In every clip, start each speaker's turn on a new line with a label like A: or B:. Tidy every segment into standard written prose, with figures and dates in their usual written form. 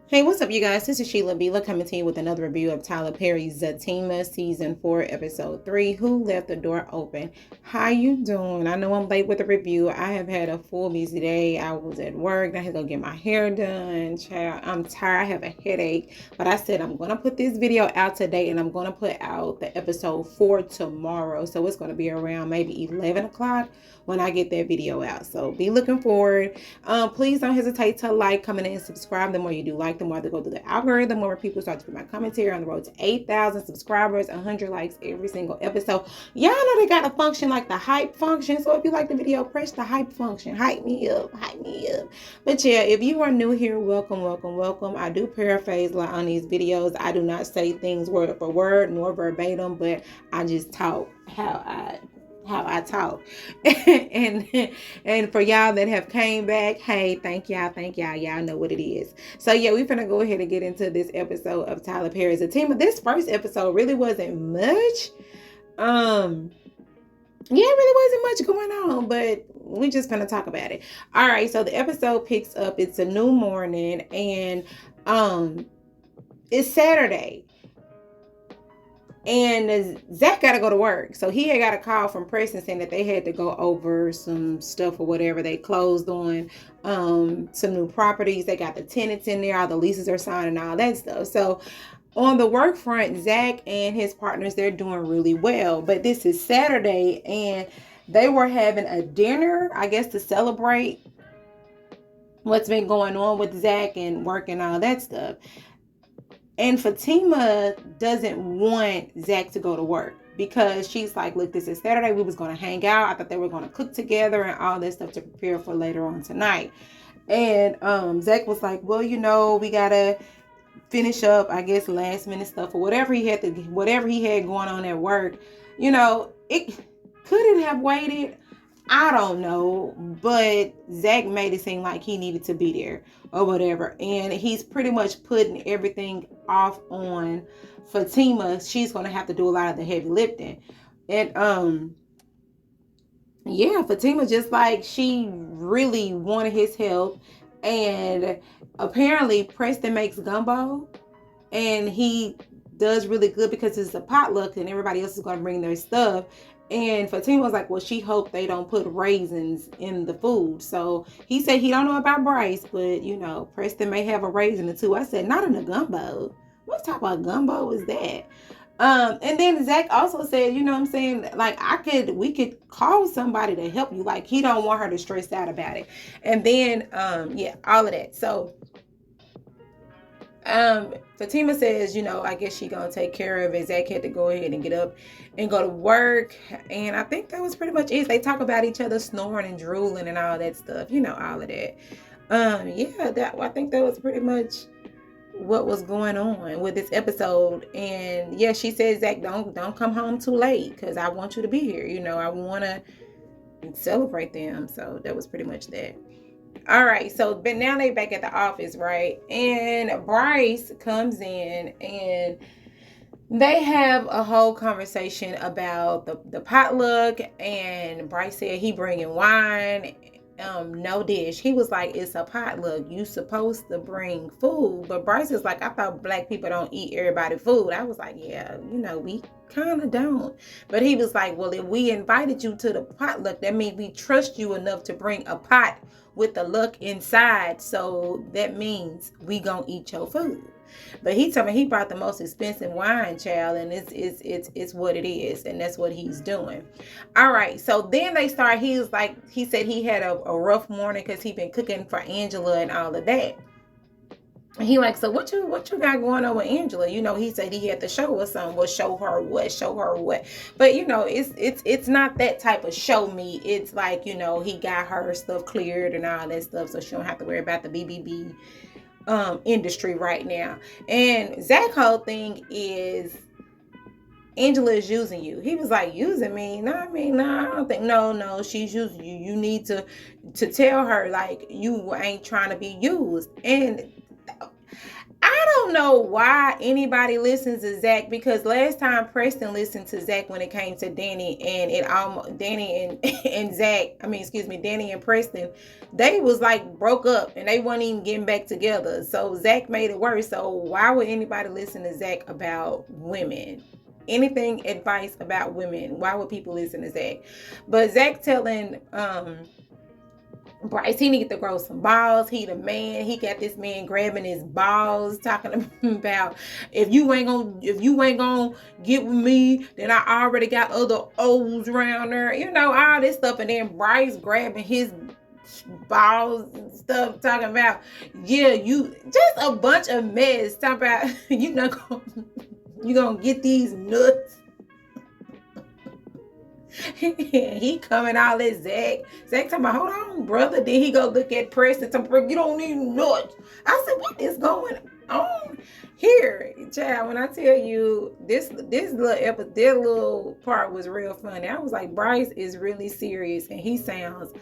A: Hey, what's up, you guys? This is Sheila Bila coming to you with another review of Tyler Perry's Zatima Season 4, Episode 3, Who Left the Door Open? How you doing? I know I'm late with the review. I have had a full busy day. I was at work. I had to go get my hair done. Child, I'm tired. I have a headache. But I said I'm going to put this video out today, and I'm going to put out the Episode 4 tomorrow. So it's going to be around maybe 11 o'clock when I get that video out. So be looking forward. Please don't hesitate to like, comment, and subscribe. The more you do like, the more they go through the algorithm, the more people start to put my commentary on the road to 8,000 subscribers, 100 likes every single episode. Y'all know they got a function like the hype function. So if you like the video, press the hype function. Hype me up, hype me up. But yeah, if you are new here, welcome, welcome, welcome. I do paraphrase a lot on these videos. I do not say things word for word nor verbatim, but I just talk how I talk. and for y'all that have came back, hey, thank y'all. Y'all know what it is. So yeah, we're gonna go ahead and get into this episode of Tyler Perry's Zatima. This first episode really wasn't much. Yeah, it really wasn't much going on, but we just gonna talk about it. All right, so the episode picks up. It's a new morning, and it's Saturday. And Zach got to go to work. So he had got a call from Preston saying that they had to go over some stuff or whatever. They closed on some new properties. They got the tenants in there. All the leases are signed and all that stuff. So on the work front, Zach and his partners, they're doing really well. But this is Saturday, and they were having a dinner, I guess, to celebrate what's been going on with Zach and work and all that stuff. And Fatima doesn't want Zach to go to work because she's like, look, this is Saturday. We was going to hang out. I thought they were going to cook together and all this stuff to prepare for later on tonight. And Zach was like, well, we got to finish up, I guess, last minute stuff or whatever he had going on at work. It couldn't have waited. I don't know, but Zach made it seem like he needed to be there or whatever. And he's pretty much putting everything off on Fatima. She's going to have to do a lot of the heavy lifting. And, yeah, Fatima just like she really wanted his help. And apparently Preston makes gumbo and he does really good because it's a potluck and everybody else is going to bring their stuff. And Fatima was like, well, she hoped they don't put raisins in the food. So he said he don't know about Bryce, but, Preston may have a raisin or two. I said, not in a gumbo. What type of gumbo is that? And then Zach also said, what I'm saying? Like, we could call somebody to help you. Like, he don't want her to stress out about it. And then, all of that. So, Fatima says, I guess she gonna take care of it. Zach had to go ahead and get up and go to work. And I think that was pretty much it. They talk about each other snoring and drooling and all that stuff, all of that. I think that was pretty much what was going on with this episode. And yeah, she said, Zach, don't come home too late because I want you to be here. I want to celebrate them. So that was pretty much that. All right, but now they back at the office, right? And Bryce comes in and they have a whole conversation about the potluck. And Bryce said he bringing wine, no dish. He was like, it's a potluck. You supposed to bring food. But Bryce is like, I thought black people don't eat everybody food. I was like, yeah, we kind of don't. But he was like, well, if we invited you to the potluck, that means we trust you enough to bring a pot with the luck inside. So that means we gonna eat your food. But he told me he brought the most expensive wine, child, and it's what it is, and that's what he's doing. All right, so then they start. He said he had a rough morning because he been cooking for Angela and all of that. And he like, so what you got going on with Angela? He said he had to show us something. Well, show her what. But it's not that type of show me. It's like, he got her stuff cleared and all that stuff, so she don't have to worry about the BBB industry right now. And Zach's whole thing is Angela is using you. He was like, using me? No, I don't think. No, she's using you. You need to tell her like you ain't trying to be used. And I don't know why anybody listens to Zach, because last time Preston listened to Zach when it came to Danny, and it almost Danny and Zach, I mean, excuse me, Danny and Preston, they was like broke up and they weren't even getting back together. So Zach made it worse. So why would anybody listen to Zach about women? Anything advice about women? Why would people listen to Zach? But Zach telling Bryce, he need to grow some balls. He the man. He got this man grabbing his balls, talking about if you ain't gonna get with me, then I already got other O's around there. You know, all this stuff. And then Bryce grabbing his balls and stuff, talking about, yeah, you just a bunch of mess. Talking about you gonna get these nuts. He coming all this Zach talking about, hold on, brother. Then he go look at Preston, talking, you don't need nuts. I said, what is going on here, child? When I tell you this little part was real funny. I was like, Bryce is really serious, and he sounds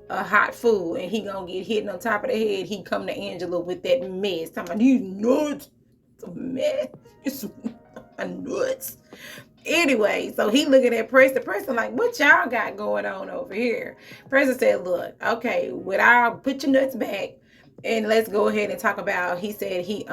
A: a hot fool, and he gonna get hit on top of the head. He come to Angela with that mess, talking about these nuts, it's a mess, it's nuts. Anyway, so he looking at Preston like, what y'all got going on over here? Preston said, look, okay, I'll put your nuts back and let's go ahead and talk about, he said he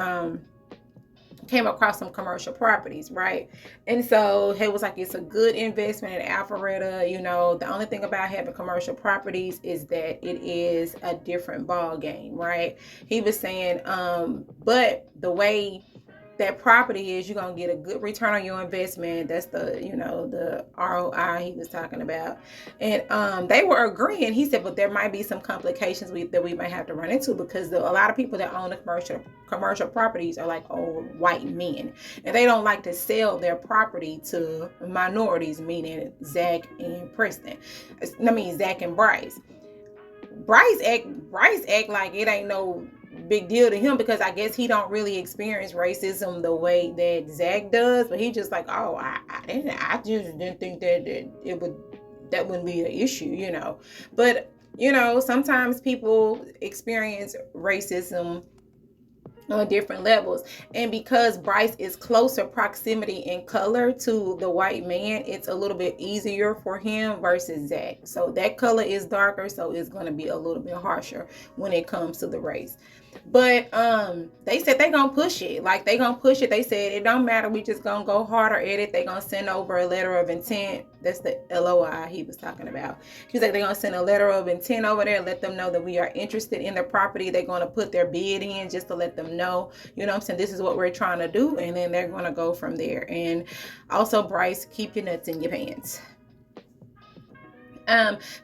A: came across some commercial properties, right? And so he was like, it's a good investment in Alpharetta. You know, the only thing about having commercial properties is that it is a different ball game, right? He was saying, but the way that property is, you're gonna get a good return on your investment. That's the, you know, the ROI he was talking about. And they were agreeing. He said, but there might be some complications that we might have to run into, because a lot of people that own the commercial properties are like old white men, and they don't like to sell their property to minorities, meaning Zach and Preston. I mean, Zach and Bryce. Bryce act like it ain't no big deal to him, because I guess he don't really experience racism the way that Zach does. But he just like, oh, I just didn't think that wouldn't be an issue, you know. But you know, sometimes people experience racism on different levels, and because Bryce is closer proximity in color to the white man, it's a little bit easier for him versus Zach. So that color is darker, so it's going to be a little bit harsher when it comes to the race. But they said they gonna push it. Like, they gonna push it. They said it don't matter, we just gonna go harder at it. They gonna send over a letter of intent. That's the LOI he was talking about. He's like, they're gonna send a letter of intent over there, let them know that we are interested in the property. They're gonna put their bid in just to let them know, you know what I'm saying, this is what we're trying to do, and then they're gonna go from there. And also, Bryce, keep your nuts in your pants.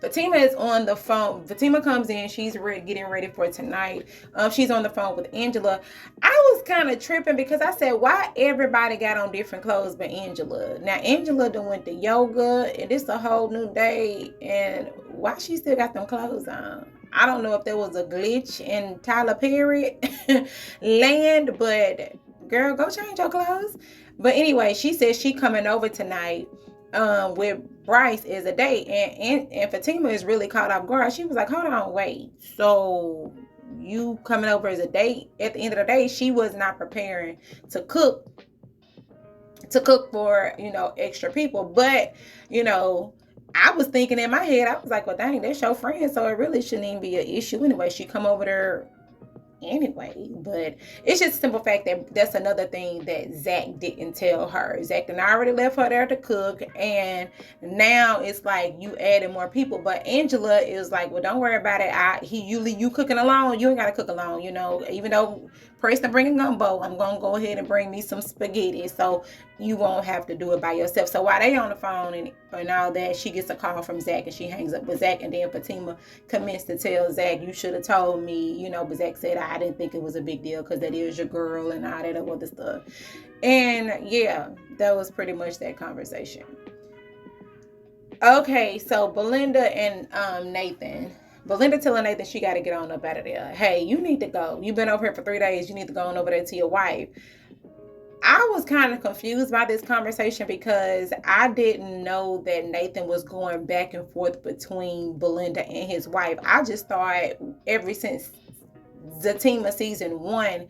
A: Fatima is on the phone. Fatima comes in. She's getting ready for tonight. She's on the phone with Angela. I was kind of tripping because I said, why everybody got on different clothes but Angela? Now, Angela done went to yoga, and it's a whole new day, and why she still got them clothes on? I don't know if there was a glitch in Tyler Perry land, but girl, go change your clothes. But anyway, she says she coming over tonight with Bryce as a date, and Fatima is really caught off guard. She was like, hold on, wait, so you coming over as a date? At the end of the day, she was not preparing to cook for, you know, extra people. But, you know, I was thinking in my head, I was like, well, dang, that's your friend, so it really shouldn't even be an issue anyway. She come over there anyway. But it's just a simple fact that that's another thing that Zach didn't tell her. Zach done already left her there to cook, and now it's like you added more people. But Angela is like, well, don't worry about it. You cooking alone, you ain't gotta cook alone, you know. Even though Preston bringing gumbo, I'm gonna go ahead and bring me some spaghetti, so you won't have to do it by yourself. So while they on the phone and all that, she gets a call from Zach, and she hangs up with Zach, and then Fatima commits to tell Zach, you should have told me, you know. But Zach said, I didn't think it was a big deal because that is your girl and all that other stuff. And yeah, that was pretty much that conversation. Okay, so Belinda and Nathan. Belinda telling Nathan she got to get on up out of there. Hey, you need to go. You've been over here for 3 days. You need to go on over there to your wife. I was kind of confused by this conversation because I didn't know that Nathan was going back and forth between Belinda and his wife. I just thought ever since Zatima season 1,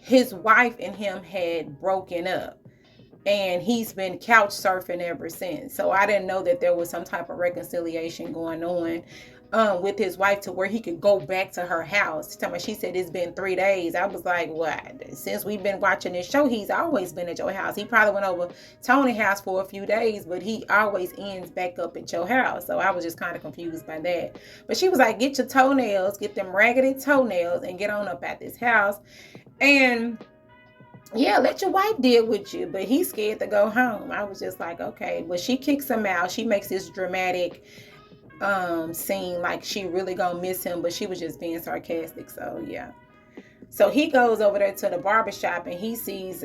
A: his wife and him had broken up, and he's been couch surfing ever since. So I didn't know that there was some type of reconciliation going on with his wife, to where he could go back to her house. She said it's been 3 days. I was like, what? Since we've been watching this show, he's always been at your house. He probably went over Tony's house for a few days, but he always ends back up at your house. So I was just kind of confused by that. But she was like, get your toenails, get them raggedy toenails, and get on up at this house. And yeah, let your wife deal with you, but he's scared to go home. I was just like, okay. But she kicks him out. She makes this dramatic scene like she really gonna miss him, but she was just being sarcastic. So yeah. So he goes over there to the barbershop, and he sees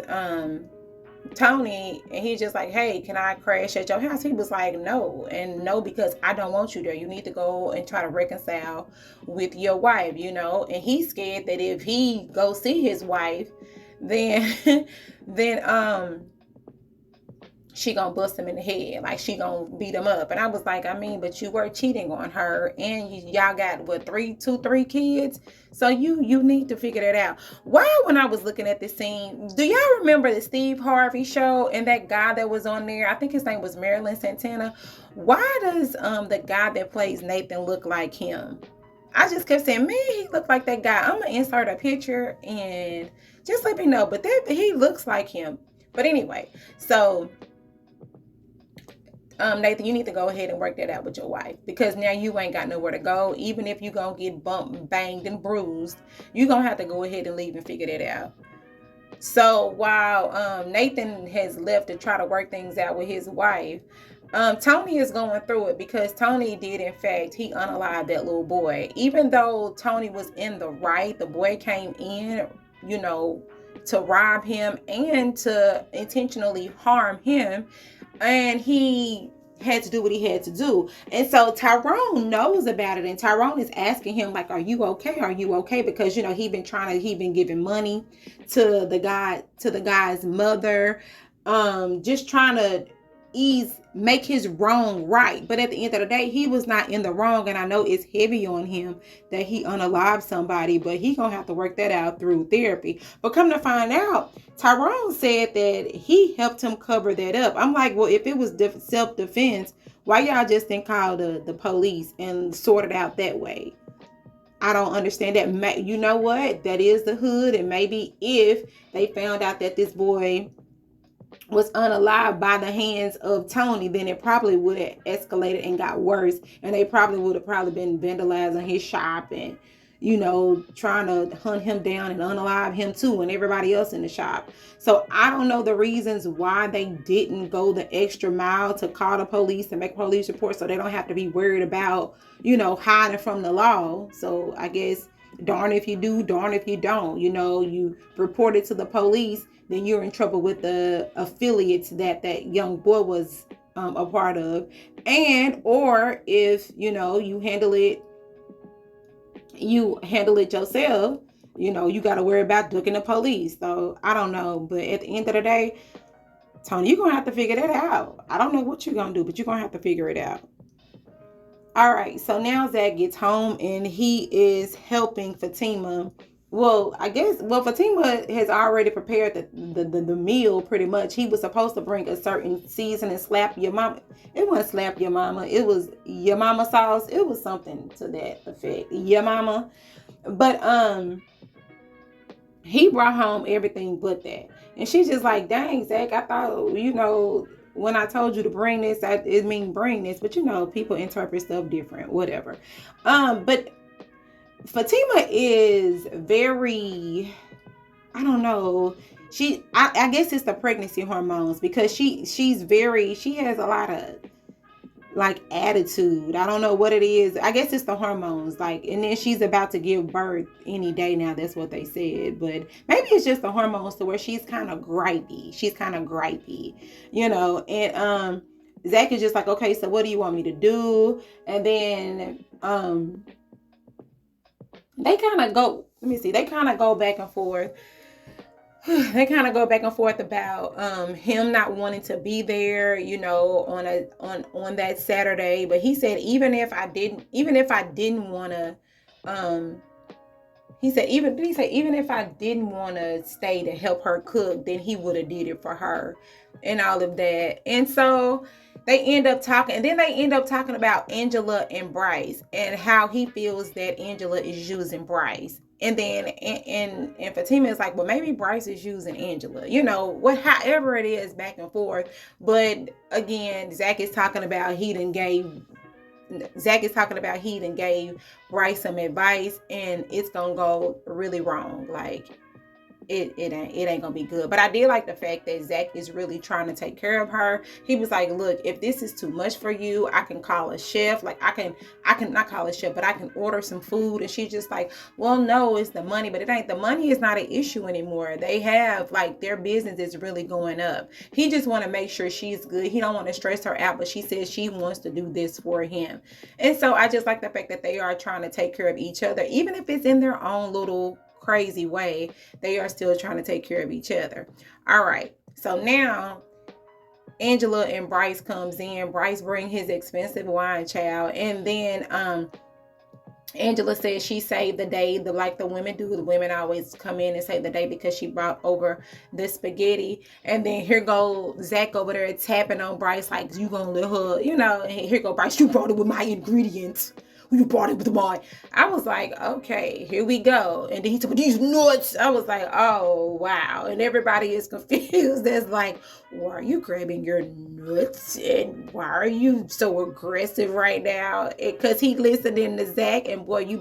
A: Tony, and he's just like, hey, can I crash at your house? He was like, no. And no, because I don't want you there. You need to go and try to reconcile with your wife, and he's scared that if he goes see his wife, then she gonna bust him in the head, like she gonna beat him up. And I was like, but you were cheating on her, and y'all got what, three kids, so you need to figure that out. Why, when I was looking at this scene, do y'all remember the Steve Harvey show and that guy that was on there? I think his name was Marilyn Santana. Why does the guy that plays Nathan look like him? I just kept saying, man, he looked like that guy. I'm gonna insert a picture and just let me know. But he looks like him. But anyway, so Nathan, you need to go ahead and work that out with your wife, because now you ain't got nowhere to go. Even if you gonna get bumped, banged, and bruised, you gonna have to go ahead and leave and figure that out. So while Nathan has left to try to work things out with his wife, Tony is going through it, because Tony did, in fact, he unalived that little boy. Even though Tony was in the right, the boy came in, to rob him and to intentionally harm him, and he had to do what he had to do. And so Tyrone knows about it, and Tyrone is asking him, like, are you okay? Are you okay? Because he been giving money to the guy's mother, just trying to make his wrong right. But at the end of the day, he was not in the wrong, and I know it's heavy on him that he unalived somebody, but he gonna have to work that out through therapy. But come to find out, Tyrone said that he helped him cover that up. I'm like, well, if it was self-defense, why y'all just didn't call the police and sort it out that way? I don't understand that. You know what? That is the hood, and maybe if they found out that this boy was unalived by the hands of Tony, then it probably would have escalated and got worse, and they probably would have been vandalizing his shop and trying to hunt him down and unalive him too, and everybody else in the shop. So I don't know the reasons why they didn't go the extra mile to call the police and make a police report, so they don't have to be worried about hiding from the law. So I guess darn if you do, darn if you don't. You report it to the police, then you're in trouble with the affiliates that young boy was a part of. And or if you handle it yourself, you got to worry about ducking the police. So I don't know, but at the end of the day, Tony, you're gonna have to figure that out. I don't know what you're gonna do, but you're gonna have to figure it out. All right, so now Zach gets home, and he is helping Fatima. Fatima has already prepared the meal pretty much. He was supposed to bring a certain season and slap your mama. It wasn't slap your mama. It was your mama sauce. It was something to that effect. Your mama. But he brought home everything but that. And she's just like, dang, Zach, I thought, when I told you to bring this, it mean bring this. But people interpret stuff different, whatever. But Fatima is very, I don't know. I guess it's the pregnancy hormones, because she has a lot of like attitude. I don't know what it is. I guess it's the hormones. And then she's about to give birth any day now. That's what they said. But maybe it's just the hormones, to where she's kind of gripey. And Zach is just like, okay, so what do you want me to do? And then they kind of go back and forth. They kind of go back and forth about him not wanting to be there, on that Saturday. But he said, even if I didn't want to He said, even did he say, even if I didn't want to stay to help her cook, then he would have did it for her and all of that. And so they end up talking, and then they end up talking about Angela and Bryce and how he feels that Angela is using Bryce. And then and Fatima is like, well, maybe Bryce is using Angela, you know, what, however it is, back and forth. But again, Zach is talking about he done gave Bryce some advice, and it's gonna go really wrong. Like it ain't gonna be good. But I did like the fact that Zach is really trying to take care of her. He was like, look, if this is too much for you, I can call a chef. Like I can not call a chef, but I can order some food. And she's just like, well, no, it's the money. But it ain't, the money is not an issue anymore. They have, like, their business is really going up. He just want to make sure she's good. He don't want to stress her out, but she says she wants to do this for him. And so I just like the fact that they are trying to take care of each other, even if it's in their own little crazy way. They are still trying to take care of each other. All right, so now Angela and Bryce comes in. Bryce bring his expensive wine, child, and then Angela says she saved the day, like the women do. The women always come in and save the day because she brought over the spaghetti. And then here go Zach over there tapping on Bryce like, you gonna let her, you know, and here go Bryce, you brought it with my ingredients. You brought it with mine. I was like, okay, here we go. And then he told me, these nuts. I was like, oh, wow. And everybody is confused. It's like, why are you grabbing your nuts? And why are you so aggressive right now? Because he listening to Zach, and boy, you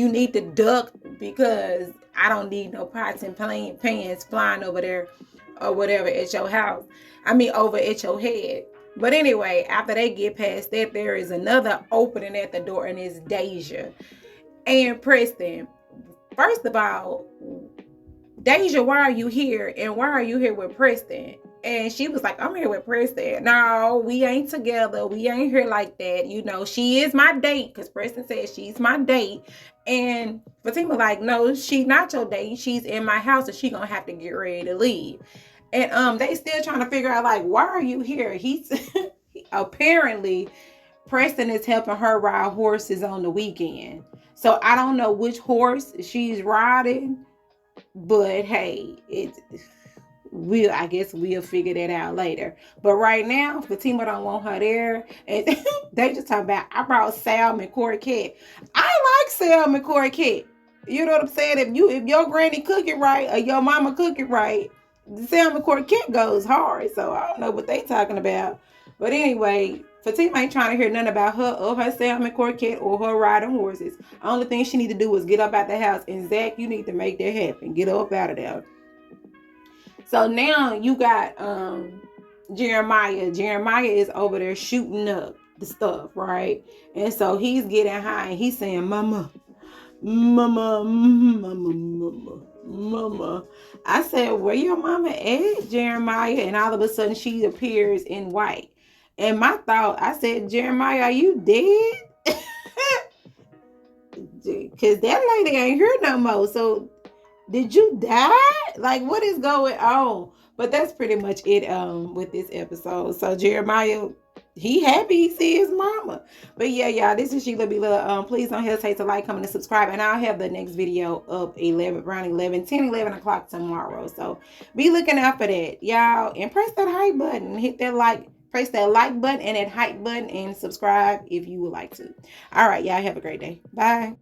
A: need to duck, because I don't need no pots and pans flying over there or whatever at your house. I mean, over at your head. But anyway, after they get past that, there is another opening at the door, and it's Deja and Preston. First of all, Deja, why are you here? And why are you here with Preston? And she was like, I'm here with Preston. No, we ain't together. We ain't here like that. You know, she is my date, because Preston says she's my date. And Fatima like, no, she's not your date. She's in my house, and she gonna have to get ready to leave. And they still trying to figure out, like, why are you here? He's apparently Preston is helping her ride horses on the weekend. So I don't know which horse she's riding, but hey, I guess we'll figure that out later. But right now, Fatima don't want her there. And they just talk about, I brought Sam and Quartet. I like Sam and Quartet. You know what I'm saying? If your granny cook it right, or your mama cook it right, the Salmon Quartet goes hard. So I don't know what they talking about. But anyway, Fatima ain't trying to hear nothing about her Salmon Quartet or her riding horses. The only thing she need to do is get up out the house. And Zach, you need to make that happen. Get up out of there. So now you got Jeremiah. Jeremiah is over there shooting up the stuff, right? And so he's getting high, and he's saying, Mama, Mama, Mama, Mama, Mama. I said, where your mama at, Jeremiah? And all of a sudden she appears in white. And my thought, I said, Jeremiah, are you dead? Because that lady ain't here no more. So did you die? Like, what is going on? But that's pretty much it with this episode. So Jeremiah, he happy he see his mama. But yeah, y'all, this is Sheila B. Love. Please don't hesitate to like, comment, and subscribe. And I'll have the next video up around 10, 11 o'clock tomorrow. So be looking out for that, y'all. And press that hype button. Hit that like. Press that like button and that hype button, and subscribe if you would like to. All right, y'all have a great day. Bye.